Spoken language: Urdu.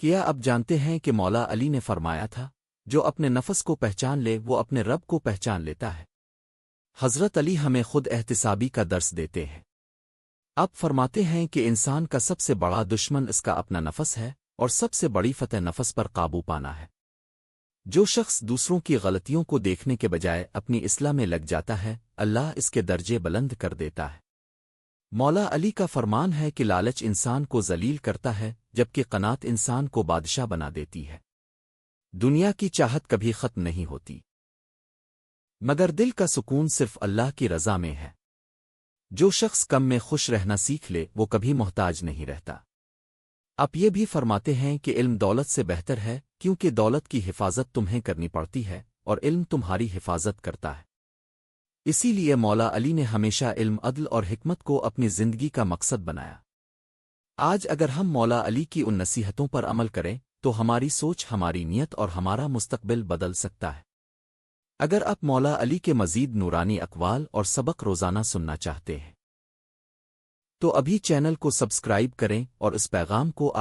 کیا اب جانتے ہیں کہ مولا علی نے فرمایا تھا، جو اپنے نفس کو پہچان لے وہ اپنے رب کو پہچان لیتا ہے۔ حضرت علی ہمیں خود احتسابی کا درس دیتے ہیں۔ اب فرماتے ہیں کہ انسان کا سب سے بڑا دشمن اس کا اپنا نفس ہے، اور سب سے بڑی فتح نفس پر قابو پانا ہے۔ جو شخص دوسروں کی غلطیوں کو دیکھنے کے بجائے اپنی اصلاح میں لگ جاتا ہے، اللہ اس کے درجے بلند کر دیتا ہے۔ مولا علی کا فرمان ہے کہ لالچ انسان کو ذلیل کرتا ہے، جبکہ قناعت انسان کو بادشاہ بنا دیتی ہے۔ دنیا کی چاہت کبھی ختم نہیں ہوتی، مگر دل کا سکون صرف اللہ کی رضا میں ہے۔ جو شخص کم میں خوش رہنا سیکھ لے وہ کبھی محتاج نہیں رہتا۔ اب یہ بھی فرماتے ہیں کہ علم دولت سے بہتر ہے، کیونکہ دولت کی حفاظت تمہیں کرنی پڑتی ہے اور علم تمہاری حفاظت کرتا ہے۔ اسی لیے مولا علی نے ہمیشہ علم، عدل اور حکمت کو اپنی زندگی کا مقصد بنایا۔ آج اگر ہم مولا علی کی ان نصیحتوں پر عمل کریں تو ہماری سوچ، ہماری نیت اور ہمارا مستقبل بدل سکتا ہے۔ اگر آپ مولا علی کے مزید نورانی اقوال اور سبق روزانہ سننا چاہتے ہیں تو ابھی چینل کو سبسکرائب کریں اور اس پیغام کو